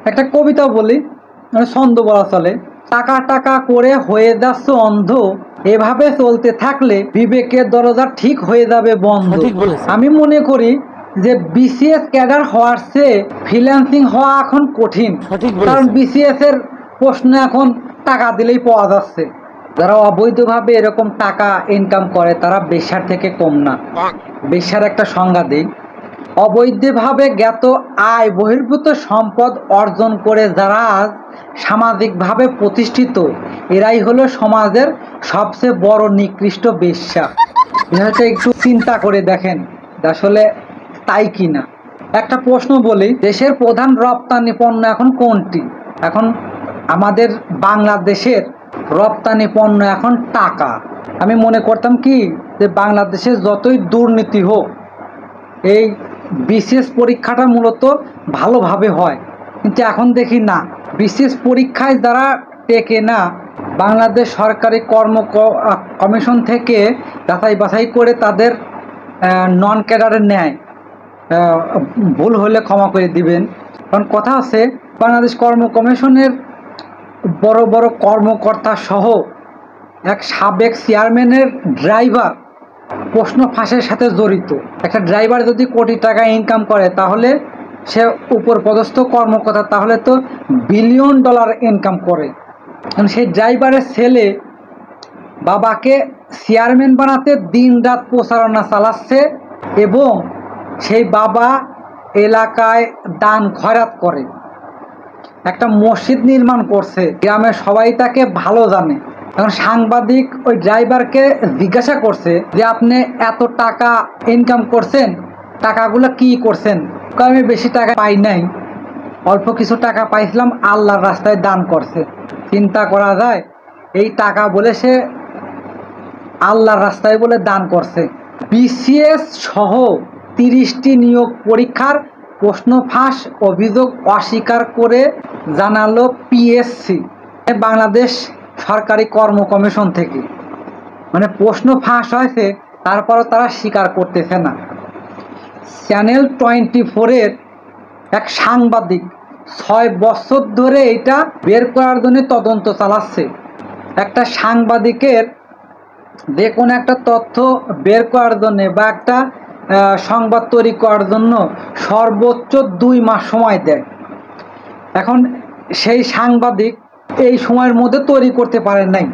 একটা কবিতা বলি, মানে ছন্দ বলা চলে। টাকা টাকা করে হয়ে যাচ্ছ অন্ধ, এভাবে চলতে থাকলে বিবেকের দরজা ঠিক হয়ে যাবে বন্ধ। আমি মনে করি যে বিসিএস ক্যাডার হওয়ার চেয়ে ফ্রিল্যান্সিং হওয়া এখন কঠিন, কারণ বিসিএস এর প্রশ্ন এখন টাকা দিলেই পাওয়া যাচ্ছে। যারা অবৈধভাবে এরকম টাকা ইনকাম করে তারা বেশ্যার থেকে কম না। বেশ্যার একটা সংজ্ঞা দিই, অবৈধভাবে জ্ঞাত আয় বহির্ভূত সম্পদ অর্জন করে যারা আজ সামাজিকভাবে প্রতিষ্ঠিত, এরাই হলো সমাজের সবচেয়ে বড় নিকৃষ্ট বেশ্যা। বিষয়টা একটু চিন্তা করে দেখেন আসলে তাই কিনা। একটা প্রশ্ন বলি, দেশের প্রধান রপ্তানি পণ্য এখন কোনটি? এখন আমাদের বাংলাদেশের রপ্তানি পণ্য এখন টাকা। আমি মনে করতাম কি যে বাংলাদেশে যতই দুর্নীতি হোক এই বিসিএস পরীক্ষাটা মূলত ভালোভাবে হয়, কিন্তু এখন দেখি না, বিসিএস পরীক্ষায় যারা টেকে না বাংলাদেশ সরকারি কমিশন থেকে যাচাই বাছাই করে তাদের নন ক্যাডারে নেয়। ভুল হলে ক্ষমা করে দিবেন, কারণ কথা আছে বাংলাদেশ কমিশনের বড় বড় কর্মকর্তা সহ এক সাবেক চেয়ারম্যানের ড্রাইভার প্রশ্ন ফাঁসের সাথে জড়িত। একটা ড্রাইভার যদি কোটি টাকা ইনকাম করে তাহলে সে উপর পদস্থ কর্মকর্তা, তাহলে তো বিলিয়ন ডলার ইনকাম করে। সেই ড্রাইভারের ছেলে বাবাকে চেয়ারম্যান বানাতে দিন রাত প্রচারণা চালাচ্ছে এবং সেই বাবা এলাকায় দান খয়রাত করে, একটা মসজিদ নির্মাণ করছে, গ্রামের সবাই তাকে ভালো জানে। এখন সাংবাদিক ওই ড্রাইভারকে জিজ্ঞাসা করছে যে আপনি এত টাকা ইনকাম করছেন, টাকাগুলো কি করছেন? আমি বেশি টাকা পাই নাই, অল্প কিছু টাকা পাইছিলাম, আল্লাহর রাস্তায় দান করছে। চিন্তা করা যায়, এই টাকা বলে সে আল্লাহর রাস্তায় বলে দান করছে। বিসিএস সহ 30টি নিয়োগ পরীক্ষার প্রশ্ন ফাঁস অভিযোগ অস্বীকার করে জানালো পিএসসি, বাংলাদেশ সরকারি কমিশন থেকে। মানে প্রশ্ন ফাঁস হয়েছে, তারপরও তারা স্বীকার করতেছে না। চ্যানেল 24-এর এক সাংবাদিক 6 বছর ধরে এটা বের করার জন্য তদন্ত চালাচ্ছে। একটা সাংবাদিকের যে কোনো একটা তথ্য বের করার জন্য বা একটা সংবাদ তৈরি করার জন্য সর্বোচ্চ 2 মাস সময় দেয়। এখন সেই সাংবাদিক এই সময়ের মধ্যে তৈরি করতে পারে নাই,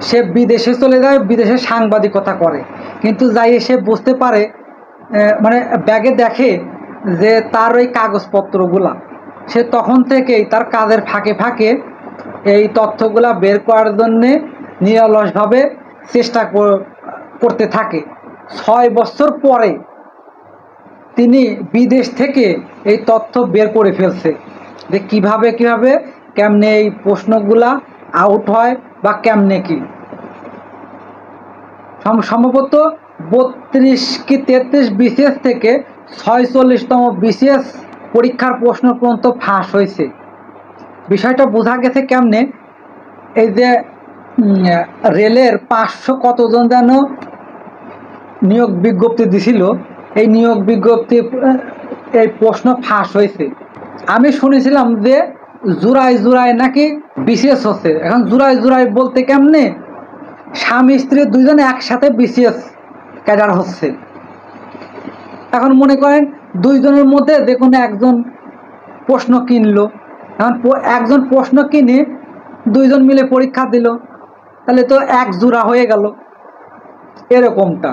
সে বিদেশে চলে যায়, বিদেশে সাংবাদিকতা করে, কিন্তু যাই সে বুঝতে পারে, মানে ব্যাগে দেখে যে তার ওই কাগজপত্রগুলা, সে তখন থেকেই তার কাজের ফাঁকে ফাঁকে এই তথ্যগুলা বের করার জন্যে নিরলসভাবে চেষ্টা করতে থাকে। 6 বছর পরে তিনি বিদেশ থেকে এই তথ্য বের করে ফেলছে যে কিভাবে কেমনে এই প্রশ্নগুলা আউট হয় বা কেমনে কি। সম্ভবত 32 কি 33 বিসিএস থেকে 46তম বিসিএস পরীক্ষার প্রশ্ন পর্যন্ত ফাঁস হয়েছে। বিষয়টা বোঝা গেছে কেমনে, এই যে রেলের 500 কতজন যেন নিয়োগ বিজ্ঞপ্তি দিছিল, এই নিয়োগ বিজ্ঞপ্তি এই প্রশ্ন ফাঁস হয়েছে। আমি শুনেছিলাম যে জুড়াই নাকি বিসিএস হচ্ছে। এখন জুড়াই বলতে কেমনে, স্বামী স্ত্রী দুইজনে একসাথে বিসিএস ক্যাডার হচ্ছে। এখন মনে করেন দুইজনের মধ্যে যে কোনো একজন প্রশ্ন কিনলো, এখন একজন প্রশ্ন কিনে দুইজন মিলে পরীক্ষা দিল, তাহলে তো এক জোড়া হয়ে গেল। এরকমটা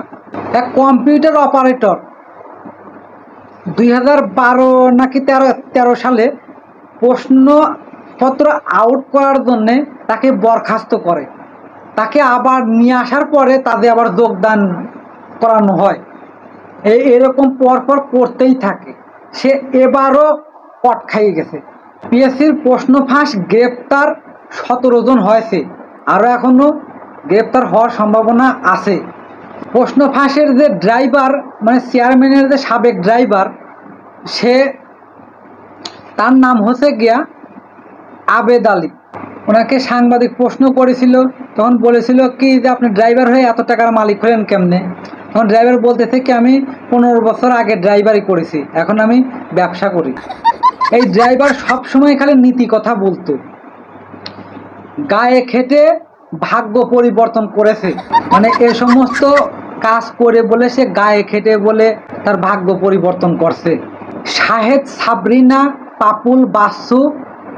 এক কম্পিউটার অপারেটর 2012 নাকি 13 সালে প্রশ্নপত্র আউট করার জন্যে তাকে বরখাস্ত করে, তাকে আবার নিয়ে আসার পরে তাদের আবার যোগদান করানো হয়। এরকম পরপর করতেই থাকে। সে এবারও পট খাইয়ে গেছে। পিএসসির প্রশ্ন ফাঁস গ্রেপ্তার 17 জন হয়েছে, আরও এখনও গ্রেপ্তার হওয়ার সম্ভাবনা আছে। প্রশ্ন ফাঁসের যে ড্রাইভার, মানে চেয়ারম্যানের যে সাবেক ড্রাইভার, তার নাম হচ্ছে গিয়া আবেদ আলী। ওনাকে সাংবাদিক প্রশ্ন করেছিল, তখন বলেছিল কি যে আপনি ড্রাইভার হয়ে এত টাকার মালিক হলেন কেমনে? তখন ড্রাইভার বলতেছে কি আমি 15 বছর আগে ড্রাইভারি করেছি, এখন আমি ব্যবসা করি। এই ড্রাইভার সবসময় খালি নীতি কথা বলতো, গায়ে খেটে ভাগ্য পরিবর্তন করেছে। মানে এ সমস্ত কাজ করে বলে সে গায়ে খেটে বলে তার ভাগ্য পরিবর্তন করছে। শাহেদ, সাবরিনা, পাপুল, বাসু,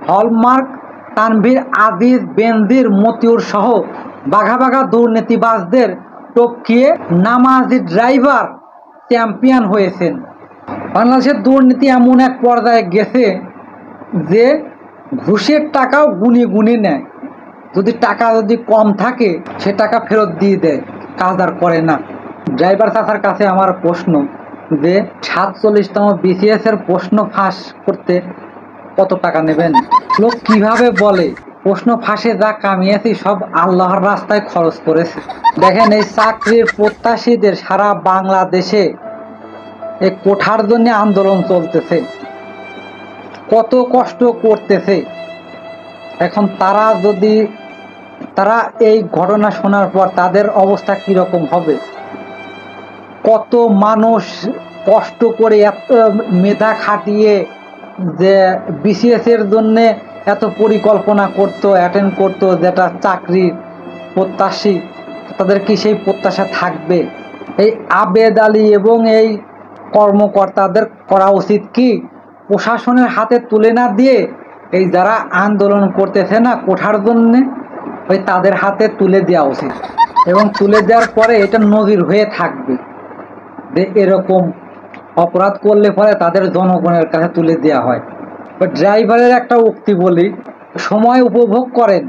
হলমার্ক, তানভীর, আজিজ, বেনজির, মতিউর সহ বাঘা বাঘা দুর্নীতিবাজদের টপকিয়ে নামাজি ড্রাইভার চ্যাম্পিয়ন হয়েছেন। বাংলাদেশের দুর্নীতি এমন এক পর্যায়ে গেছে যে ঘুষের টাকাও গুনি গুনি নেয়। যদি টাকা যদি কম থাকে সে টাকা ফেরত দিয়ে দেয়, কাজ আর করে না। ড্রাইভার চাচার কাছে আমার প্রশ্ন যে 47তম BCS এর প্রশ্ন ফাঁস করতে কত টাকা নেবেন? লোক কিভাবে বলে প্রশ্ন ফাঁসে যা কামিয়েছি সব আল্লাহর রাস্তায় খরচ করেছে। দেখেন এই চাকরির প্রত্যাশীদের সারা বাংলাদেশে এই কোঠার জন্য আন্দোলন চলতেছে, কত কষ্ট করতেছে। এখন তারা এই ঘটনা শোনার পর তাদের অবস্থা কিরকম হবে? কত মানুষ কষ্ট করে এত মেধা খাটিয়ে যে BCS এর জন্যে এত পরিকল্পনা করতো, অ্যাটেন্ড করতো, যেটা চাকরির প্রত্যাশী, তাদের কি সেই প্রত্যাশা থাকবে? এই আবেদ আলী এবং এই কর্মকর্তাদের করা উচিত কি প্রশাসনের হাতে তুলে না দিয়ে এই যারা আন্দোলন করতেছে না কোঠার জন্যে, ওই তাদের হাতে তুলে দেওয়া উচিত। এবং তুলে দেওয়ার পরে এটা নজির হয়ে থাকবে যে এরকম অপরাধ করলে পরে তাদের জনগণের কাছে তুলে দেওয়া হয়। ড্রাইভারের একটা উক্তি বলি, সময় উপভোগ করেন,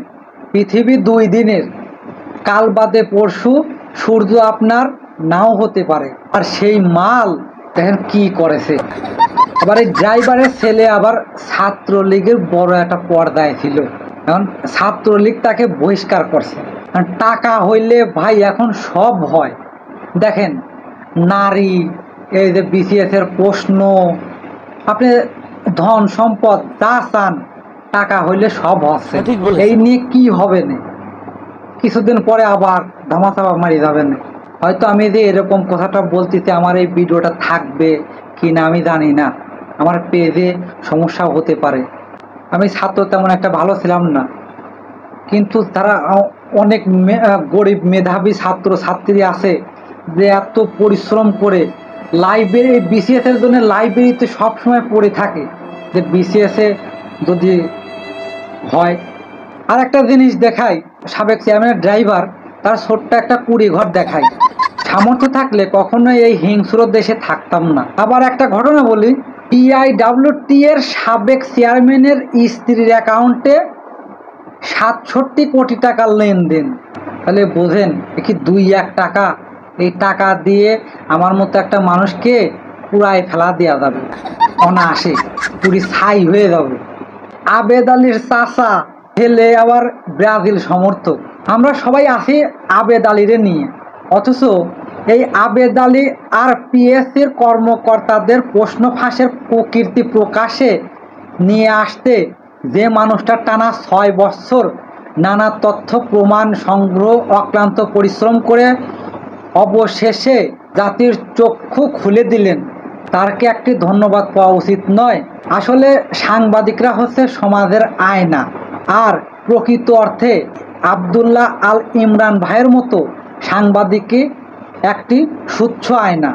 পৃথিবী 2 দিনের, কাল বাদে পরশু সূর্য আপনার নাও হতে পারে। আর সেই মাল দেখেন কি করেছে। আবার এই ড্রাইভারের ছেলে আবার ছাত্রলীগের বড় একটা পর্দায় ছিল, এখন ছাত্রলীগ তাকে বহিষ্কার করছে। টাকা হইলে ভাই এখন সব হয়। দেখেন নারী, এই যে BCS এর প্রশ্ন, আপনি ধন সম্পদ যা চান টাকা হইলে সব হচ্ছে। এই নিয়ে কি হবে না, কিছুদিন পরে আবার ধামাচাপা মারি যাবেন। হয়তো আমি যে এরকম কথাটা বলতেছি আমার এই ভিডিওটা থাকবে কি না আমি জানি না, আমার পেজে সমস্যা হতে পারে। আমি ছাত্র তেমন একটা ভালো ছিলাম না, কিন্তু তারা অনেক গরিব মেধাবী ছাত্র ছাত্রী আছে যে এত পরিশ্রম করে লাইব্রেরি, BCS এর জন্য লাইব্রেরিতে সবসময় পড়ে থাকে যে BCS এ যদি হয়। আর একটা জিনিস দেখাই, সাবেক চেয়ারম্যানের ড্রাইভার তার ছোট্ট একটা কুড়ি ঘর দেখায়। সামর্থ্য থাকলে কখনোই এই হিংস্র দেশে থাকতাম না। আবার একটা ঘটনা বলি, PIWT এর সাবেক চেয়ারম্যানের স্ত্রীর অ্যাকাউন্টে 67 কোটি টাকার লেনদেন। তাহলে বোঝেন কি 2-1 টাকা, এই টাকা দিয়ে আমার মতো একটা মানুষকে পুরাই ফেলা দেওয়া যাবে, অনায়াসে পুরি ছাই হয়ে যাবে। আবেদ আলীর চাচা ছেলে আবার ব্রাজিল সমর্থক, আমরা সবাই আছি আবেদ আলীরে নিয়ে, অথচ এই আবেদ আলী আর PSCর কর্মকর্তাদের প্রশ্ন ফাঁসের প্রকৃতি প্রকাশে নিয়ে আসতে যে মানুষটা টানা 6 বছর নানা তথ্য প্রমাণ সংগ্রহ অক্লান্ত পরিশ্রম করে অবশেষে জাতির চক্ষু খুলে দিলেন, তার কি একটি ধন্যবাদ পাওয়া উচিত নয়? আসলে সাংবাদিকরা হচ্ছে সমাজের আয়না, আর প্রকৃত অর্থে আব্দুল্লাহ আল ইমরান ভাইয়ের মতো সাংবাদিকই একটি স্বচ্ছ আয়না।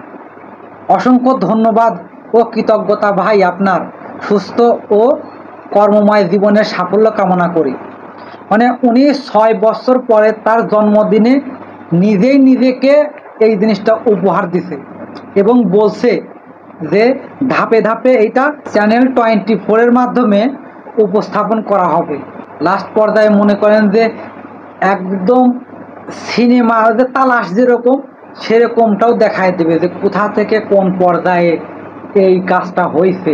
অসংখ্য ধন্যবাদ ও কৃতজ্ঞতা ভাই, আপনার সুস্থ ও কর্মময় জীবনের সাফল্য কামনা করি। মানে উনি 6 বছর পরে তার জন্মদিনে নিজেই নিজেকে এই জিনিসটা উপহার দিছে এবং বলছে যে ধাপে ধাপে এটা চ্যানেল 24-এর মাধ্যমে উপস্থাপন করা হবে। লাস্ট পর্যায়ে মনে করেন যে একদম সিনেমা যে তালাশ যেরকম সেরকমটাও দেখায় দেবে যে কোথা থেকে কোন পর্যায়ে এই কাজটা হয়েছে।